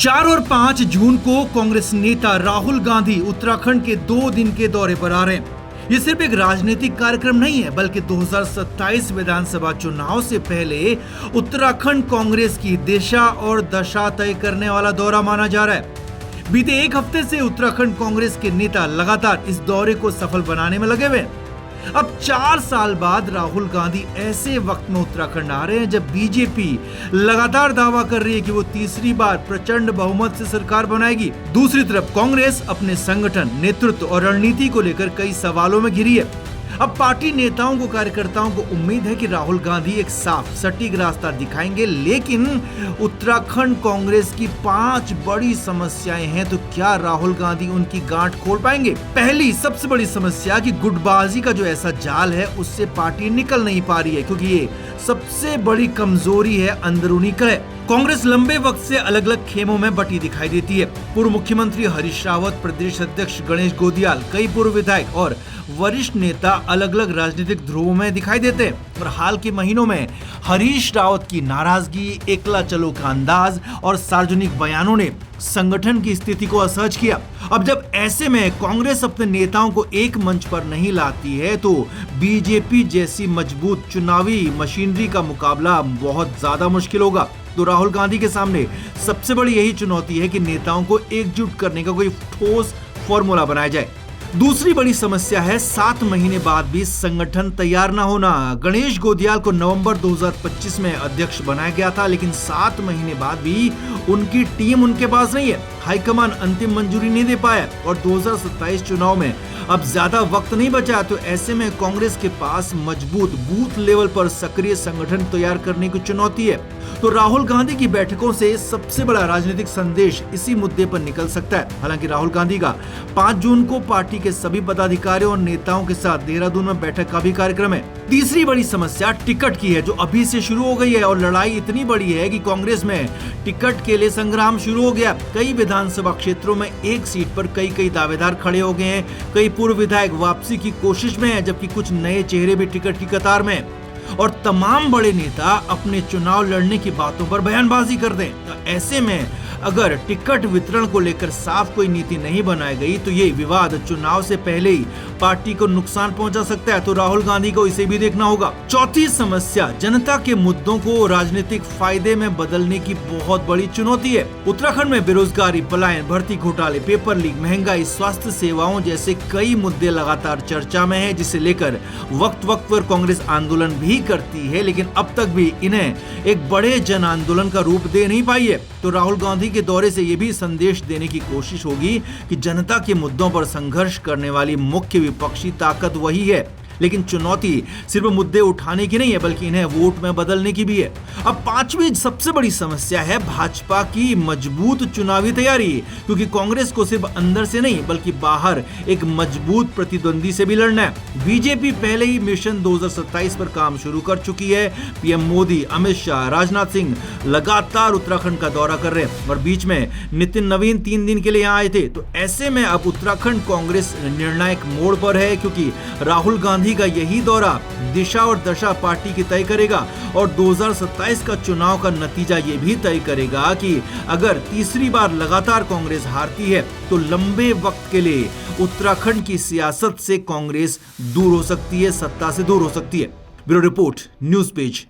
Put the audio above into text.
4 और 5 जून को कांग्रेस नेता राहुल गांधी उत्तराखंड के 2 दिन के दौरे पर आ रहे हैं। ये सिर्फ एक राजनीतिक कार्यक्रम नहीं है, बल्कि 2027 विधानसभा चुनाव से पहले उत्तराखंड कांग्रेस की दिशा और दशा तय करने वाला दौरा माना जा रहा है। बीते एक हफ्ते से उत्तराखंड कांग्रेस के नेता लगातार इस दौरे को सफल बनाने में लगे हुए हैं। अब 4 साल बाद राहुल गांधी ऐसे वक्त में उत्तराखंड आ रहे हैं जब बीजेपी लगातार दावा कर रही है कि वो तीसरी बार प्रचंड बहुमत से सरकार बनाएगी। दूसरी तरफ कांग्रेस अपने संगठन, नेतृत्व और रणनीति को लेकर कई सवालों में घिरी है। अब पार्टी नेताओं को, कार्यकर्ताओं को उम्मीद है कि राहुल गांधी एक साफ सटीक रास्ता दिखाएंगे, लेकिन उत्तराखंड कांग्रेस की 5 बड़ी समस्याएं हैं, तो क्या राहुल गांधी उनकी गांठ खोल पाएंगे? पहली सबसे बड़ी समस्या कि गुटबाजी का जो ऐसा जाल है उससे पार्टी निकल नहीं पा रही है, क्योंकि ये सबसे बड़ी कमजोरी है अंदरूनी कलह। कांग्रेस लंबे वक्त से अलग अलग खेमों में बटी दिखाई देती है। पूर्व मुख्यमंत्री हरीश रावत, प्रदेश अध्यक्ष गणेश गोदियाल, कई पूर्व विधायक और वरिष्ठ नेता अलग अलग राजनीतिक ध्रुवों में दिखाई देते हैं। और हाल के महीनों में हरीश रावत की नाराजगी, एकला चलो का अंदाज और सार्वजनिक बयानों ने संगठन की स्थिति को असहज किया। अब जब ऐसे में कांग्रेस अपने नेताओं को एक मंच पर नहीं लाती है, तो बीजेपी जैसी मजबूत चुनावी मशीनरी का मुकाबला बहुत ज्यादा मुश्किल होगा। तो राहुल गांधी के सामने सबसे बड़ी यही चुनौती है कि नेताओं को एकजुट करने का कोई ठोस फॉर्मूला बनाया जाए। दूसरी बड़ी समस्या है 7 महीने बाद भी संगठन तैयार न होना। गणेश गोदियाल को नवंबर 2025 में अध्यक्ष बनाया गया था, लेकिन 7 महीने बाद भी उनकी टीम उनके पास नहीं है। हाईकमान अंतिम मंजूरी नहीं दे पाया और 2027 चुनाव में अब ज्यादा वक्त नहीं बचा, तो ऐसे में कांग्रेस के पास मजबूत बूथ लेवल पर सक्रिय संगठन तैयार करने की चुनौती है। तो राहुल गांधी की बैठकों से सबसे बड़ा राजनीतिक संदेश इसी मुद्दे पर निकल सकता है। हालांकि राहुल गांधी का 5 जून को पार्टी के सभी पदाधिकारियों और नेताओं के साथ देहरादून में बैठक का भी कार्यक्रम है। तीसरी बड़ी समस्या टिकट की है, जो अभी से शुरू हो गई है, और लड़ाई इतनी बड़ी है कि कांग्रेस में टिकट के लिए संग्राम शुरू हो गया। कई विधानसभा क्षेत्रों में एक सीट पर कई दावेदार खड़े हो गए हैं। कई पूर्व विधायक वापसी की कोशिश में हैं, जबकि कुछ नए चेहरे भी टिकट की कतार में हैं। और तमाम बड़े नेता अपने चुनाव लड़ने की बातों पर बयानबाजी कर दें। तो ऐसे में अगर टिकट वितरण को लेकर साफ कोई नीति नहीं बनाई गई, तो ये विवाद चुनाव से पहले ही पार्टी को नुकसान पहुंचा सकता है। तो राहुल गांधी को इसे भी देखना होगा। चौथी समस्या जनता के मुद्दों को राजनीतिक फायदे में बदलने की बहुत बड़ी चुनौती है। उत्तराखंड में बेरोजगारी, पलायन, भर्ती घोटाले, पेपर लीक, महंगाई, स्वास्थ्य सेवाओं जैसे कई मुद्दे लगातार चर्चा में है, जिसे लेकर वक्त वक्त पर कांग्रेस आंदोलन भी करती है, लेकिन अब तक भी इन्हें एक बड़े जन आंदोलन का रूप दे नहीं पाई है। तो राहुल गांधी के दौरे से ये भी संदेश देने की कोशिश होगी कि जनता के मुद्दों पर संघर्ष करने वाली मुख्य विपक्षी ताकत वही है। लेकिन चुनौती सिर्फ मुद्दे उठाने की नहीं है, बल्कि इन्हें वोट में बदलने की भी है। अब 5वीं सबसे बड़ी समस्या है भाजपा की मजबूत चुनावी तैयारी, क्योंकि कांग्रेस को सिर्फ अंदर से नहीं बल्कि बाहर एक मजबूत प्रतिद्वंदी से भी लड़ना है। बीजेपी पहले ही मिशन 2027 पर काम शुरू कर चुकी है। पीएम मोदी, अमित शाह, राजनाथ सिंह लगातार उत्तराखंड का दौरा कर रहे हैं और बीच में नितिन नवीन 3 दिन के लिए यहाँ आए थे। तो ऐसे में अब उत्तराखंड कांग्रेस निर्णायक मोड़ पर है, क्योंकि राहुल गांधी का यही दौरा दिशा और दशा पार्टी की तय करेगा और 2027 का चुनाव का नतीजा ये भी तय करेगा कि अगर तीसरी बार लगातार कांग्रेस हारती है, तो लंबे वक्त के लिए उत्तराखंड की सियासत से कांग्रेस दूर हो सकती है, सत्ता से दूर हो सकती है। Bureau report, news page.